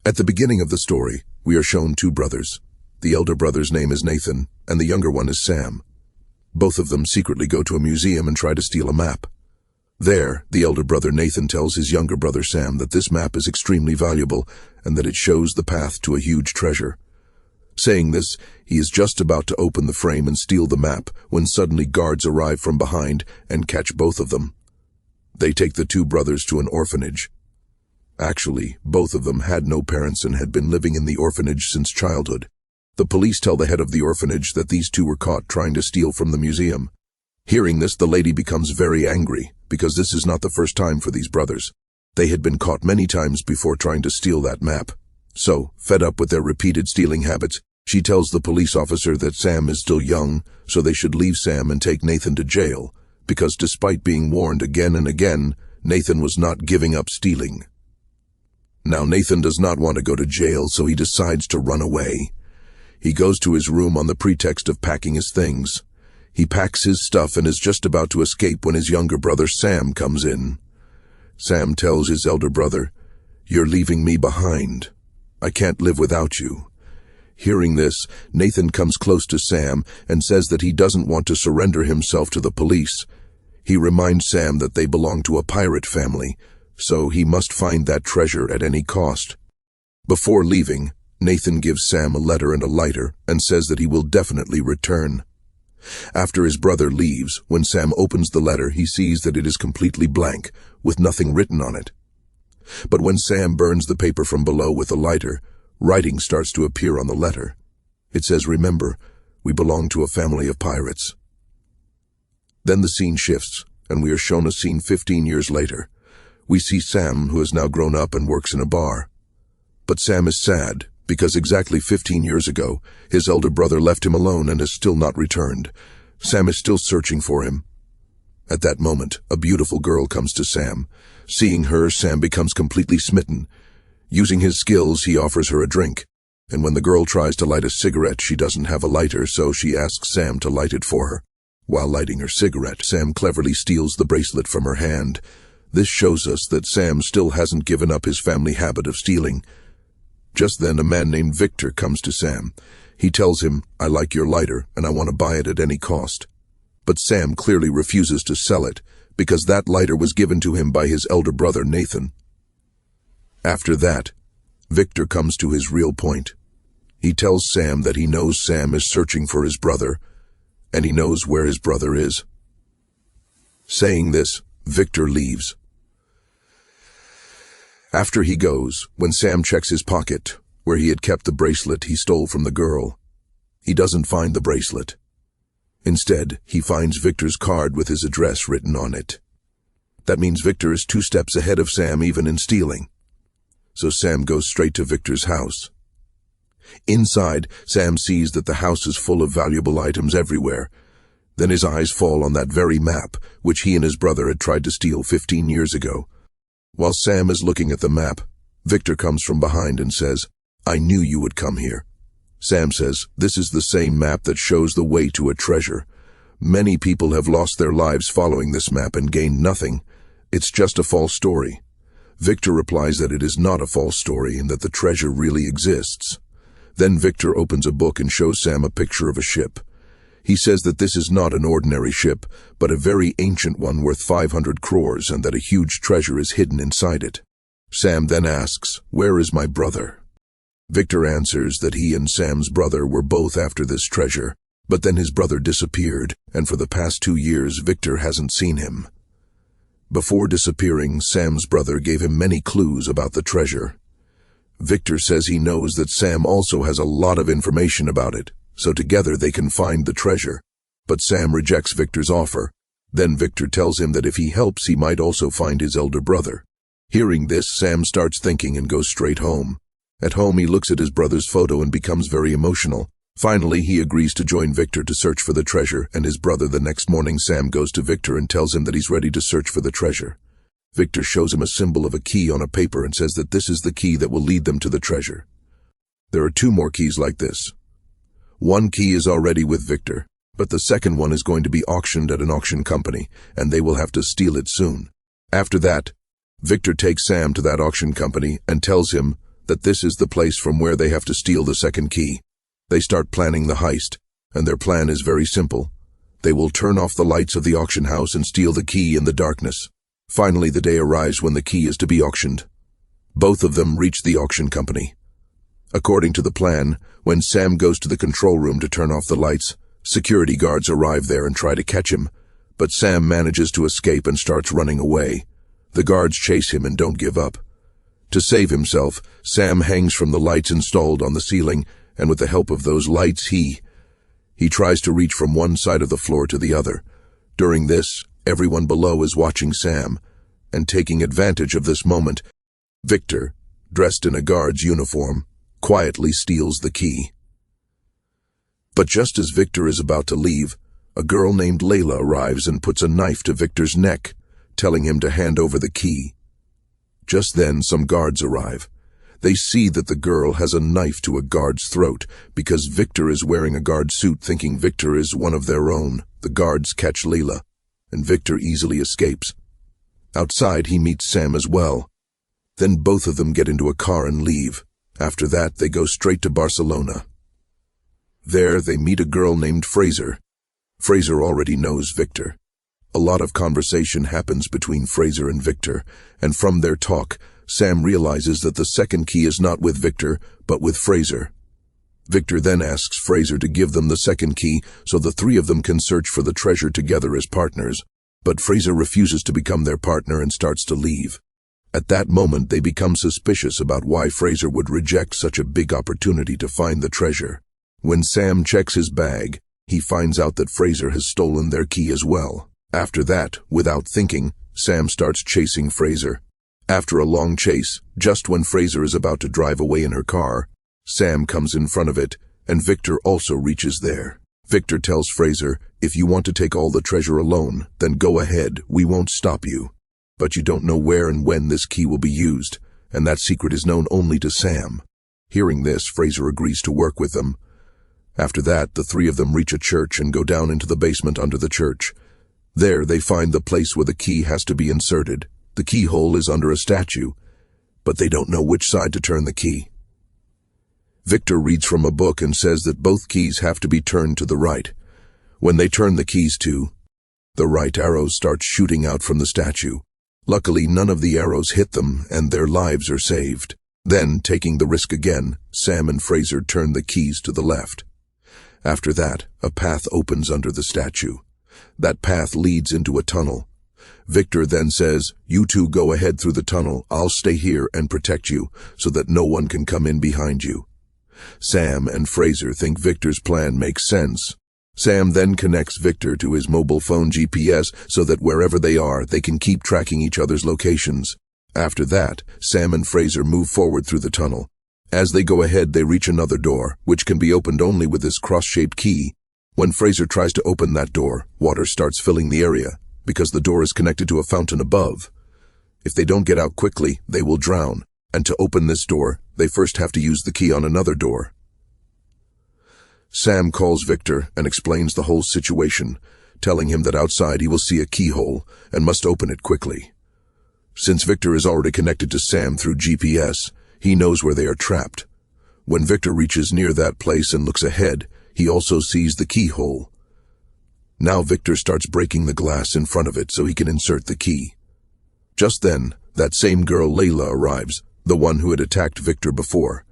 At the beginning of the story, we are shown two brothers. The elder brother's name is Nathan, and the younger one is Sam. Both of them secretly go to a museum and try to steal a map. There, the elder brother Nathan tells his younger brother Sam that this map is extremely valuable and that it shows the path to a huge treasure. Saying this, he is just about to open the frame and steal the map when suddenly guards arrive from behind and catch both of them. They take the two brothers to an orphanage. Actually, both of them had no parents and had been living in the orphanage since childhood. The police tell the head of the orphanage that these two were caught trying to steal from the museum. Hearing this, the lady becomes very angry, because this is not the first time for these brothers. They had been caught many times before trying to steal that map. So, fed up with their repeated stealing habits, she tells the police officer that Sam is still young, so they should leave Sam and take Nathan to jail, because despite being warned again and again, Nathan was not giving up stealing. Now Nathan does not want to go to jail, so he decides to run away. He goes to his room on the pretext of packing his things. He packs his stuff and is just about to escape when his younger brother Sam comes in. Sam tells his elder brother, "You're leaving me behind. I can't live without you." Hearing this, Nathan comes close to Sam and says that he doesn't want to surrender himself to the police. He reminds Sam that they belong to a pirate family, so he must find that treasure at any cost. Before leaving, Nathan gives Sam a letter and a lighter and says that he will definitely return. After his brother leaves, when Sam opens the letter, he sees that it is completely blank, with nothing written on it. But when Sam burns the paper from below with a lighter, writing starts to appear on the letter. It says, "Remember, we belong to a family of pirates." Then the scene shifts, and we are shown a scene 15 years later. We see Sam, who has now grown up and works in a bar. But Sam is sad, because exactly 15 years ago, his elder brother left him alone and has still not returned. Sam is still searching for him. At that moment, a beautiful girl comes to Sam. Seeing her, Sam becomes completely smitten. Using his skills, he offers her a drink. And when the girl tries to light a cigarette, she doesn't have a lighter, so she asks Sam to light it for her. While lighting her cigarette, Sam cleverly steals the bracelet from her hand. This shows us that Sam still hasn't given up his family habit of stealing. Just then, a man named Victor comes to Sam. He tells him, "I like your lighter, and I want to buy it at any cost." But Sam clearly refuses to sell it, because that lighter was given to him by his elder brother Nathan. After that, Victor comes to his real point. He tells Sam that he knows Sam is searching for his brother, and he knows where his brother is. Saying this, Victor leaves. After he goes, when Sam checks his pocket, where he had kept the bracelet he stole from the girl, he doesn't find the bracelet. Instead, he finds Victor's card with his address written on it. That means Victor is 2 steps ahead of Sam even in stealing. So Sam goes straight to Victor's house. Inside, Sam sees that the house is full of valuable items everywhere. Then his eyes fall on that very map, which he and his brother had tried to steal 15 years ago. While Sam is looking at the map, Victor comes from behind and says, "I knew you would come here." Sam says, "This is the same map that shows the way to a treasure. Many people have lost their lives following this map and gained nothing. It's just a false story." Victor replies that it is not a false story and that the treasure really exists. Then Victor opens a book and shows Sam a picture of a ship. He says that this is not an ordinary ship, but a very ancient one worth 500 crores and that a huge treasure is hidden inside it. Sam then asks, "Where is my brother?" Victor answers that he and Sam's brother were both after this treasure, but then his brother disappeared, and for the past 2 years Victor hasn't seen him. Before disappearing, Sam's brother gave him many clues about the treasure. Victor says he knows that Sam also has a lot of information about it, so together they can find the treasure. But Sam rejects Victor's offer. Then Victor tells him that if he helps, he might also find his elder brother. Hearing this, Sam starts thinking and goes straight home. At home, he looks at his brother's photo and becomes very emotional. Finally, he agrees to join Victor to search for the treasure, and his brother. The next morning, Sam goes to Victor and tells him that he's ready to search for the treasure. Victor shows him a symbol of a key on a paper and says that this is the key that will lead them to the treasure. There are 2 more keys like this. One key is already with Victor, but the second one is going to be auctioned at an auction company, and they will have to steal it soon. After that, Victor takes Sam to that auction company and tells him that this is the place from where they have to steal the second key. They start planning the heist, and their plan is very simple. They will turn off the lights of the auction house and steal the key in the darkness. Finally, the day arrives when the key is to be auctioned. Both of them reach the auction company. According to the plan, when Sam goes to the control room to turn off the lights, security guards arrive there and try to catch him, but Sam manages to escape and starts running away. The guards chase him and don't give up. To save himself, Sam hangs from the lights installed on the ceiling, and with the help of those lights, he tries to reach from one side of the floor to the other. During this, everyone below is watching Sam, and taking advantage of this moment, Victor, dressed in a guard's uniform, quietly steals the key. But just as Victor is about to leave, a girl named Layla arrives and puts a knife to Victor's neck, telling him to hand over the key. Just then, some guards arrive. They see that the girl has a knife to a guard's throat because Victor is wearing a guard suit, thinking Victor is one of their own. The guards catch Layla, and Victor easily escapes. Outside, he meets Sam as well. Then both of them get into a car and leave. After that, they go straight to Barcelona. There, they meet a girl named Fraser. Fraser already knows Victor. A lot of conversation happens between Fraser and Victor, and from their talk, Sam realizes that the second key is not with Victor, but with Fraser. Victor then asks Fraser to give them the second key so the three of them can search for the treasure together as partners, but Fraser refuses to become their partner and starts to leave. At that moment, they become suspicious about why Fraser would reject such a big opportunity to find the treasure. When Sam checks his bag, he finds out that Fraser has stolen their key as well. After that, without thinking, Sam starts chasing Fraser. After a long chase, just when Fraser is about to drive away in her car, Sam comes in front of it, and Victor also reaches there. Victor tells Fraser, "If you want to take all the treasure alone, then go ahead, we won't stop you. But you don't know where and when this key will be used, and that secret is known only to Sam." Hearing this, Fraser agrees to work with them. After that, the three of them reach a church and go down into the basement under the church. There, they find the place where the key has to be inserted. The keyhole is under a statue, but they don't know which side to turn the key. Victor reads from a book and says that both keys have to be turned to the right. When they turn the keys to, the right arrows start shooting out from the statue. Luckily, none of the arrows hit them, and their lives are saved. Then, taking the risk again, Sam and Fraser turn the keys to the left. After that, a path opens under the statue. That path leads into a tunnel. Victor then says, "You two go ahead through the tunnel, I'll stay here and protect you, so that no one can come in behind you." Sam and Fraser think Victor's plan makes sense. Sam then connects Victor to his mobile phone GPS so that wherever they are, they can keep tracking each other's locations. After that, Sam and Fraser move forward through the tunnel. As they go ahead, they reach another door, which can be opened only with this cross-shaped key. When Fraser tries to open that door, water starts filling the area, because the door is connected to a fountain above. If they don't get out quickly, they will drown, and to open this door, they first have to use the key on another door. Sam calls Victor and explains the whole situation, telling him that outside he will see a keyhole and must open it quickly. Since Victor is already connected to Sam through GPS, he knows where they are trapped. When Victor reaches near that place and looks ahead, he also sees the keyhole. Now Victor starts breaking the glass in front of it so he can insert the key. Just then, that same girl Layla arrives, the one who had attacked Victor before,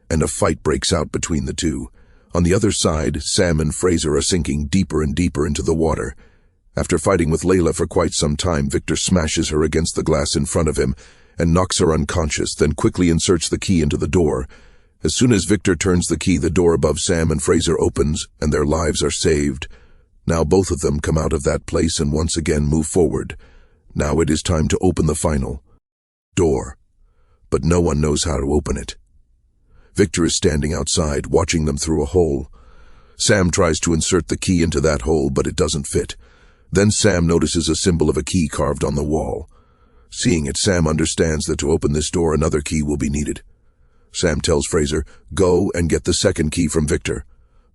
and a fight breaks out between the two. On the other side, Sam and Fraser are sinking deeper and deeper into the water. After fighting with Layla for quite some time, Victor smashes her against the glass in front of him and knocks her unconscious, then quickly inserts the key into the door. As soon as Victor turns the key, the door above Sam and Fraser opens, and their lives are saved. Now both of them come out of that place and once again move forward. Now it is time to open the final door, but no one knows how to open it. Victor is standing outside, watching them through a hole. Sam tries to insert the key into that hole, but it doesn't fit. Then Sam notices a symbol of a key carved on the wall. Seeing it, Sam understands that to open this door, another key will be needed. Sam tells Fraser, "Go and get the second key from Victor."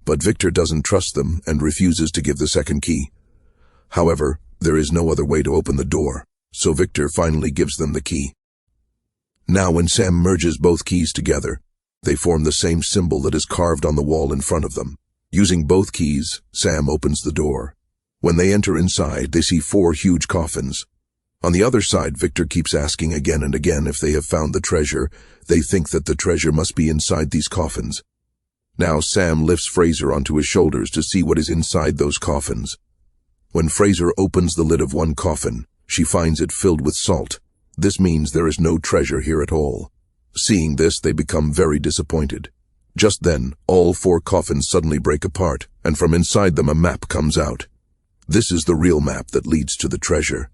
But Victor doesn't trust them and refuses to give the second key. However, there is no other way to open the door, so Victor finally gives them the key. Now when Sam merges both keys together, they form the same symbol that is carved on the wall in front of them. Using both keys, Sam opens the door. When they enter inside, they see 4 huge coffins. On the other side, Victor keeps asking again and again if they have found the treasure. They think that the treasure must be inside these coffins. Now Sam lifts Fraser onto his shoulders to see what is inside those coffins. When Fraser opens the lid of one coffin, she finds it filled with salt. This means there is no treasure here at all. Seeing this, they become very disappointed. Just then, all 4 coffins suddenly break apart, and from inside them a map comes out. This is the real map that leads to the treasure.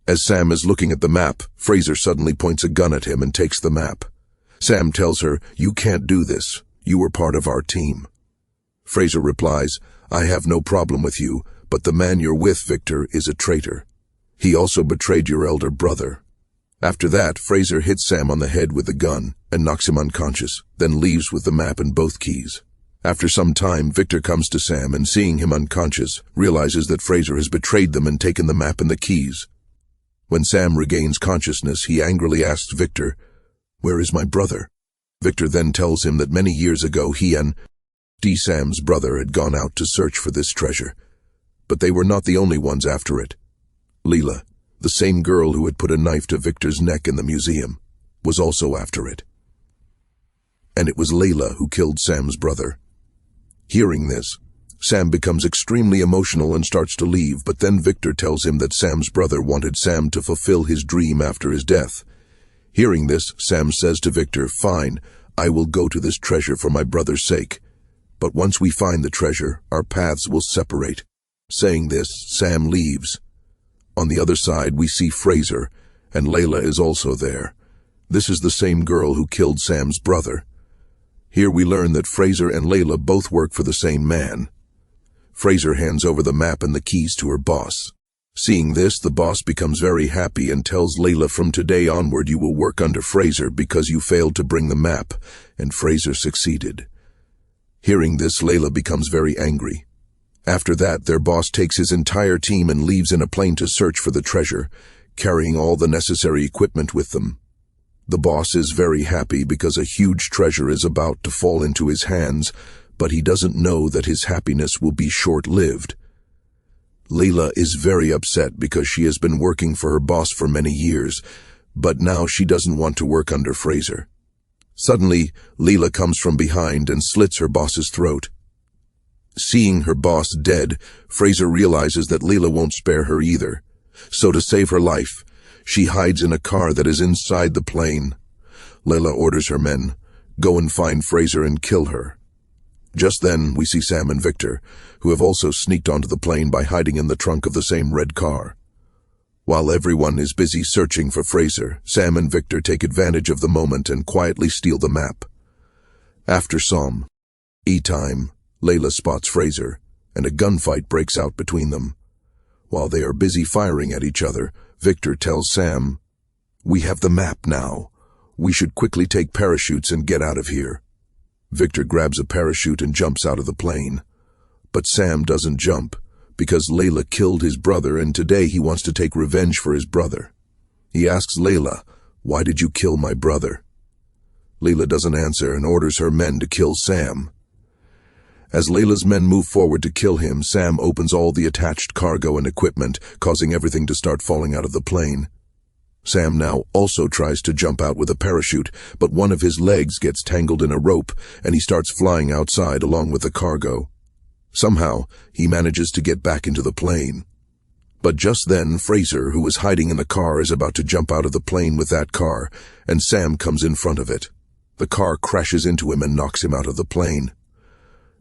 As Sam is looking at the map, Fraser suddenly points a gun at him and takes the map. Sam tells her, "You can't do this. You were part of our team." Fraser replies, "I have no problem with you, but the man you're with, Victor, is a traitor. He also betrayed your elder brother." After that, Fraser hits Sam on the head with the gun and knocks him unconscious, then leaves with the map and both keys. After some time, Victor comes to Sam and, seeing him unconscious, realizes that Fraser has betrayed them and taken the map and the keys. When Sam regains consciousness, he angrily asks Victor, "Where is my brother?" Victor then tells him that many years ago he and Sam's brother had gone out to search for this treasure. But they were not the only ones after it. Leela, the same girl who had put a knife to Victor's neck in the museum, was also after it. And it was Layla who killed Sam's brother. Hearing this, Sam becomes extremely emotional and starts to leave, but then Victor tells him that Sam's brother wanted Sam to fulfill his dream after his death. Hearing this, Sam says to Victor, "Fine, I will go to this treasure for my brother's sake. But once we find the treasure, our paths will separate." Saying this, Sam leaves. On the other side, we see Fraser, and Layla is also there. This is the same girl who killed Sam's brother. Here we learn that Fraser and Layla both work for the same man. Fraser hands over the map and the keys to her boss. Seeing this, the boss becomes very happy and tells Layla, "From today onward you will work under Fraser because you failed to bring the map, and Fraser succeeded." Hearing this, Layla becomes very angry. After that, their boss takes his entire team and leaves in a plane to search for the treasure, carrying all the necessary equipment with them. The boss is very happy because a huge treasure is about to fall into his hands, but he doesn't know that his happiness will be short-lived. Layla is very upset because she has been working for her boss for many years, but now she doesn't want to work under Fraser. Suddenly, Layla comes from behind and slits her boss's throat. Seeing her boss dead, Fraser realizes that Layla won't spare her either. So to save her life, she hides in a car that is inside the plane. Layla orders her men, "Go and find Fraser and kill her." Just then, we see Sam and Victor, who have also sneaked onto the plane by hiding in the trunk of the same red car. While everyone is busy searching for Fraser, Sam and Victor take advantage of the moment and quietly steal the map. After some time, Layla spots Fraser, and a gunfight breaks out between them. While they are busy firing at each other, Victor tells Sam, "We have the map now. We should quickly take parachutes and get out of here." Victor grabs a parachute and jumps out of the plane. But Sam doesn't jump, because Layla killed his brother and today he wants to take revenge for his brother. He asks Layla, "Why did you kill my brother?" Layla doesn't answer and orders her men to kill Sam. As Layla's men move forward to kill him, Sam opens all the attached cargo and equipment, causing everything to start falling out of the plane. Sam now also tries to jump out with a parachute, but one of his legs gets tangled in a rope and he starts flying outside along with the cargo. Somehow, he manages to get back into the plane. But just then, Fraser, who was hiding in the car, is about to jump out of the plane with that car, and Sam comes in front of it. The car crashes into him and knocks him out of the plane.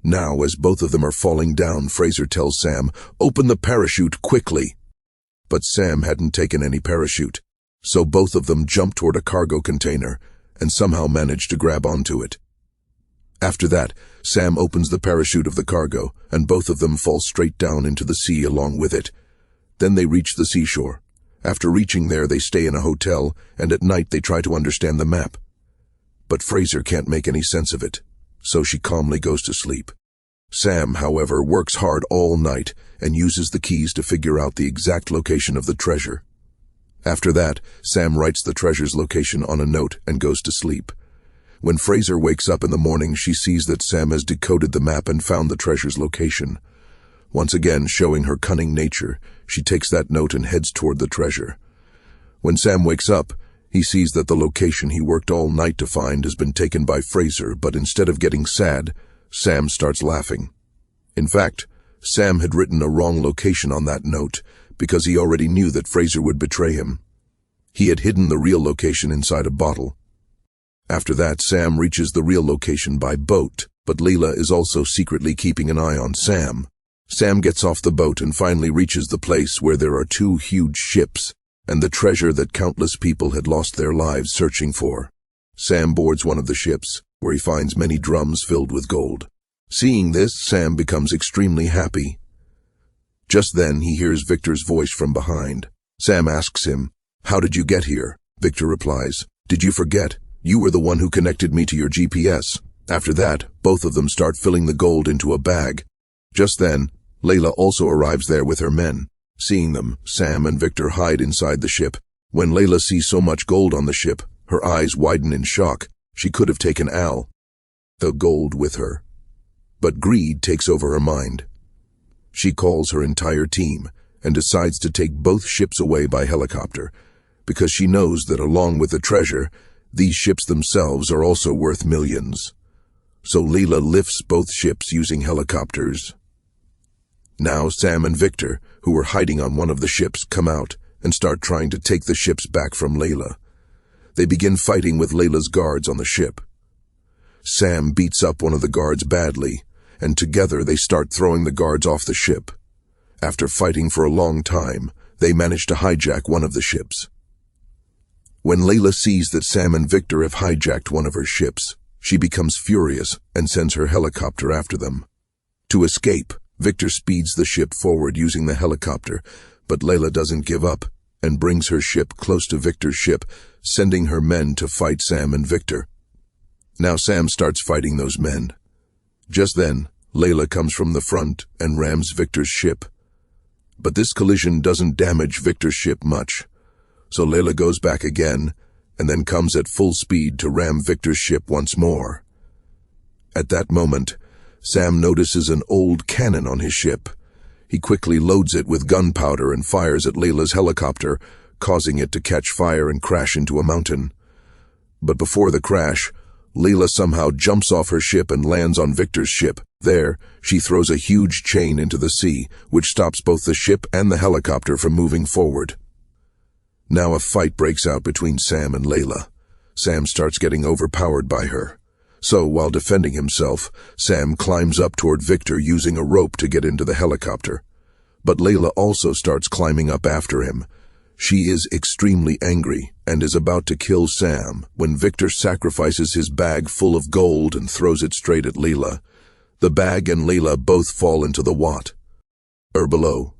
Now, as both of them are falling down, Fraser tells Sam, "Open the parachute quickly." But Sam hadn't taken any parachute, so both of them jump toward a cargo container and somehow manage to grab onto it. After that, Sam opens the parachute of the cargo, and both of them fall straight down into the sea along with it. Then they reach the seashore. After reaching there, they stay in a hotel, and at night they try to understand the map. But Fraser can't make any sense of it, so she calmly goes to sleep. Sam, however, works hard all night and uses the keys to figure out the exact location of the treasure. After that, Sam writes the treasure's location on a note and goes to sleep. When Fraser wakes up in the morning, she sees that Sam has decoded the map and found the treasure's location. Once again, showing her cunning nature, she takes that note and heads toward the treasure. When Sam wakes up, he sees that the location he worked all night to find has been taken by Fraser, but instead of getting sad, Sam starts laughing. In fact, Sam had written a wrong location on that note because he already knew that Fraser would betray him. He had hidden the real location inside a bottle. After that, Sam reaches the real location by boat, but Layla is also secretly keeping an eye on Sam. Sam gets off the boat and finally reaches the place where there are two huge ships and the treasure that countless people had lost their lives searching for. Sam boards one of the ships, where he finds many drums filled with gold. Seeing this, Sam becomes extremely happy. Just then, he hears Victor's voice from behind. Sam asks him, "How did you get here?" Victor replies, "Did you forget? You were the one who connected me to your GPS." After that, both of them start filling the gold into a bag. Just then, Layla also arrives there with her men. Seeing them, Sam and Victor hide inside the ship. When Layla sees so much gold on the ship, her eyes widen in shock. She could have taken the gold with her. But greed takes over her mind. She calls her entire team and decides to take both ships away by helicopter, because she knows that along with the treasure, these ships themselves are also worth millions. So Layla lifts both ships using helicopters. Now Sam and Victor, who were hiding on one of the ships, come out and start trying to take the ships back from Layla. They begin fighting with Layla's guards on the ship. Sam beats up one of the guards badly, and together they start throwing the guards off the ship. After fighting for a long time, they manage to hijack one of the ships. When Layla sees that Sam and Victor have hijacked one of her ships, she becomes furious and sends her helicopter after them. To escape, Victor speeds the ship forward using the helicopter, but Layla doesn't give up and brings her ship close to Victor's ship, sending her men to fight Sam and Victor. Now Sam starts fighting those men. Just then, Layla comes from the front and rams Victor's ship. But this collision doesn't damage Victor's ship much, so Layla goes back again and then comes at full speed to ram Victor's ship once more. At that moment, Sam notices an old cannon on his ship. He quickly loads it with gunpowder and fires at Layla's helicopter, causing it to catch fire and crash into a mountain. But before the crash, Layla somehow jumps off her ship and lands on Victor's ship. There, she throws a huge chain into the sea, which stops both the ship and the helicopter from moving forward. Now a fight breaks out between Sam and Layla. Sam starts getting overpowered by her. So, while defending himself, Sam climbs up toward Victor using a rope to get into the helicopter. But Layla also starts climbing up after him. She is extremely angry and is about to kill Sam when Victor sacrifices his bag full of gold and throws it straight at Layla. The bag and Layla both fall into the below.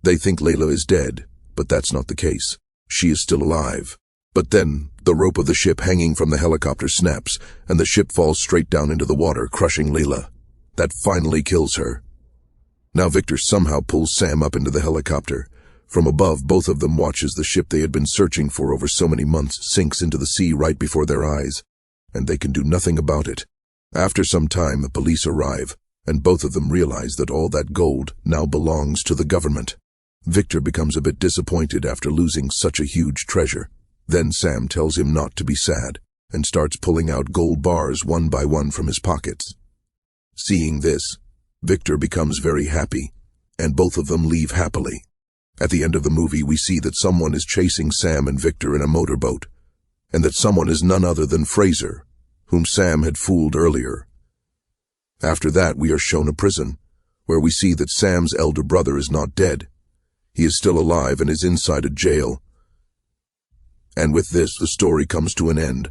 They think Layla is dead, but that's not the case. She is still alive. But then, the rope of the ship hanging from the helicopter snaps, and the ship falls straight down into the water, crushing Layla. That finally kills her. Now Victor somehow pulls Sam up into the helicopter. From above, both of them watch as the ship they had been searching for over so many months sinks into the sea right before their eyes, and they can do nothing about it. After some time, the police arrive, and both of them realize that all that gold now belongs to the government. Victor becomes a bit disappointed after losing such a huge treasure. Then Sam tells him not to be sad, and starts pulling out gold bars one by one from his pockets. Seeing this, Victor becomes very happy, and both of them leave happily. At the end of the movie, we see that someone is chasing Sam and Victor in a motorboat, and that someone is none other than Fraser, whom Sam had fooled earlier. After that, we are shown a prison, where we see that Sam's elder brother is not dead. He is still alive and is inside a jail. And with this, the story comes to an end.